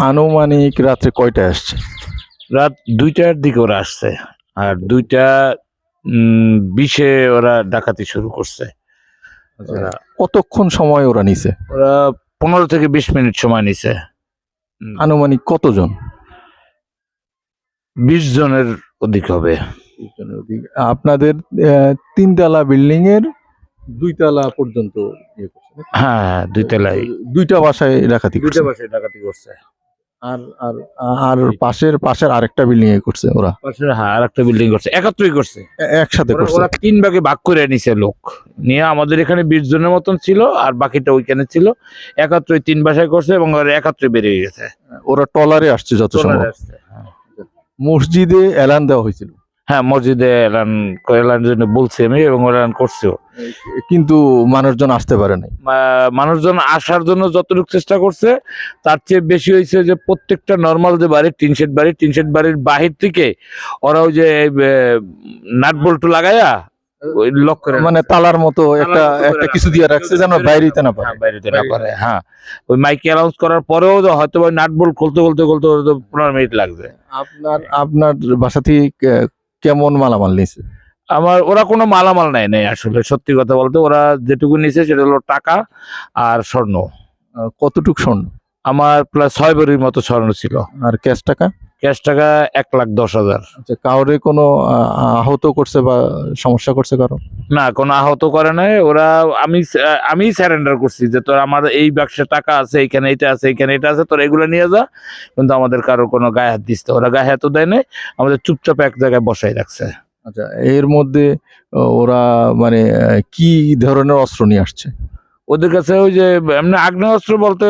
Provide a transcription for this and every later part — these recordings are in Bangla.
আনুমানিক রাত্রে কয়টায় আসছে? রাত 2টার দিকে ওরা আসছে, আর 2টা 20-এ ওরা ডাকাতি শুরু করছে। ওরা কতক্ষণ সময় ওরা নিছে? ওরা 15 থেকে 20 মিনিট সময় নিছে। আনুমানিক কতজন? 20 জনের অধিক হবে। আপনাদের তিনতলা বিল্ডিং এর 2 তলা পর্যন্ত ইয়ে করছে নাকি? হ্যাঁ, 2 তলায় 2টা বাসায় ডাকাতি 2টা করছে। বাসায় ডাকাতি করছে। আর আর আর পাশের আরেকটা বিল্ডিং এ করছে ওরা। পাশে হ্যাঁ আরেকটা বিল্ডিং করছে, একত্রই করছে। একসাথে করছে। ওরা 3 ভাগে ভাগ করে নিছে লোক নিয়ে। আমাদের এখানে 20 জনের মতন ছিল, আর বাকিটা ওইখানে ছিল। একত্রই 3 বাসায় করছে এবং ওরা একত্রে বেরিয়ে গেছে। ওরা টলারে আসছে যত সম্ভব। মসজিদে এলান দেওয়া হয়েছিল। হ্যাঁ, মসজিদে এলান জন্য বলছি আমি, এবং এলান করছেও, কিন্তু মানুষজন আসতে পারে নাই। মানুষজন আসার জন্য যতটুকু চেষ্টা করছে তার চেয়ে বেশি হয়েছে যে প্রত্যেকটা নর্মাল যে বাড়ি, টিন শেড বাড়ির বাহির থেকে ওরা ওই যে নাট বল্টু লাগাইয়া ওই লক করে, মানে তালার মতো একটা কিছু দিয়ে রাখছে যেন বাইরেতে না পারে। বাইরেতে না পারে। হ্যাঁ, ওই মাইকে অ্যানাউন্স করার পরেও হয়তো ওই নাট বল্ট খুলতে 15 মিনিট লাগবে। আপনার বাসা থেকে কেমন মালামাল নিছে? ওরা কোনো মালামাল নাই আসলে, সত্যি কথা বলতে। ওরা যেটুকু নিছে সেটা হলো টাকা আর স্বর্ণ। কতটুক স্বর্ণ? আমার প্রায় 6 ভরির মতো স্বর্ণ ছিল। আর ক্যাশ টাকা? ক্যাশ টাকা 1,10,000। আচ্ছা, কাউরে কোনো আহত করছে বা সমস্যা করছে কারো? না, কোনো আহত করে নাই ওরা। আমি স্যারেন্ডার করছি যে তোর আমার এই বাক্সে টাকা আছে, এখানে এটা আছে, এখানে এটা আছে, তোর এগুলো নিয়ে যা। কিন্তু আমাদের কারো কোনো গায়ে হাত দিচ্ছে, ওরা গায়ে হাতও দেয় নাই, আমাদের চুপচাপ এক জায়গায় বসাই রাখছে। আচ্ছা, এর মধ্যে ওরা মানে কি ধরনের অস্ত্র নিয়ে আসছে? ওদের কাছে ওই যে এমনি আগ্নেয়াস্ত্র বলতে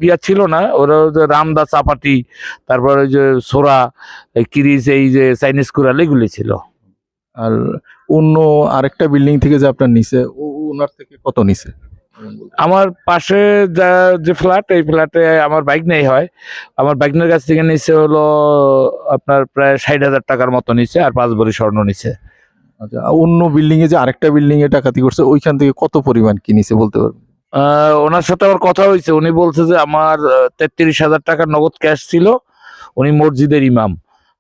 ইয়া ছিল না। ওরা ওই যে রামদা, চাপাতি, তারপর ওই যে সোরা, কিরিচ, এই যে চাইনিজ কুড়াল, এগুলি ছিল। আর অন্য আরেকটা বিল্ডিং থেকে যে আপনার নিচে, ওনার থেকে কত নিচে? আমার পাশে যে ফ্ল্যাট, এই ফ্ল্যাটে আমার বাইক নেই হয়। আমার বাইকনের কাছ থেকে নিচে হলো আপনার প্রায় 60,000 টাকার মতো নিচে, আর 5 ভরি স্বর্ণ নিচে। আচ্ছা, অন্য বিল্ডিং এ যে আরেকটা বিল্ডিং এ ডাকাতি করছে, ওইখান থেকে কত পরিমাণ কি নিছে বলতে পারবেন? ওনার সাথে আমার কথা হয়েছে। উনি বলছে যে আমার 33,000 টাকার নগদ ক্যাশ ছিল। উনি মসজিদের ইমাম।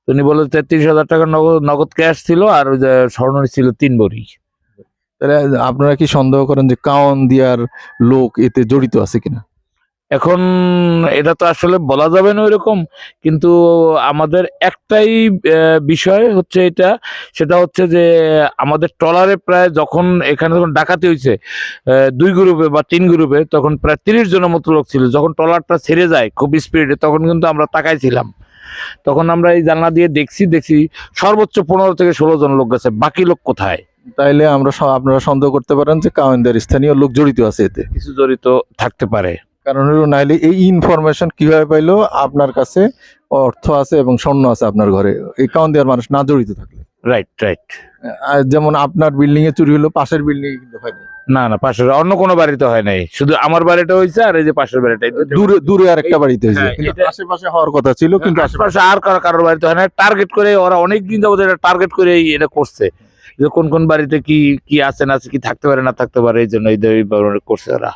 উনি বলে 33,000 টাকার নগদ ক্যাশ ছিল, আর ওই যে স্বর্ণ ছিল 3 ভরি। তাহলে আপনারা কি সন্দেহ করেন যে কাউন দিয়ার লোক এতে জড়িত আছে কিনা? এখন এটা তো আসলে বলা যাবে না ওইরকম, কিন্তু আমাদের একটাই বিষয় হচ্ছে এটা, সেটা হচ্ছে যে আমাদের ট্রলারে প্রায় যখন এখানে যখন ডাকাতি হয়েছে 2 গ্রুপে বা 3 গ্রুপে, তখন প্রায় 30 জনের মতো লোক ছিল। যখন ট্রলারটা ছেড়ে যায় খুব স্পিডে, তখন কিন্তু আমরা তাকাইছিলাম। তখন আমরা এই জানলা দিয়ে দেখছি সর্বোচ্চ 15 থেকে 16 জন লোক গেছে। বাকি লোক কোথায়? তাইলে আপনারা সন্দেহ করতে পারেন যে কাউন্দের স্থানীয় লোক জড়িত আছে এতে। কিছু জড়িত থাকতে পারে। কারণ নাইলে এই ইনফরমেশন কিভাবে পাইলো আপনার কাছে অর্থ আছে এবং স্বর্ণ আছে আপনার ঘরে, এই কাউন্দিয়ার মানুষ না জড়িত থাকলে? রাইট। যেমন আপনার বিল্ডিং এ চুরি হলো, পাশের বিল্ডিং এ কিন্তু হয়নি। না, পাশের অন্য কোনো বাড়িতে হয় নাই, শুধু আমার বাড়িটা হয়েছে, আর এই যে পাশের বাড়িটা দূরে আরেকটা বাড়িতে হয়েছে, কিন্তু আশেপাশে হওয়ার কথা ছিল, কিন্তু আশেপাশে আর কারোর বাড়িতে হয় না। টার্গেট করে ওরা অনেকদিন যাবত এটা টার্গেট করে এটা করছে, যে কোন বাড়িতে কি আছে না আছে, কি থাকতে পারে না থাকতে পারে, এই জন্য করছে ওরা।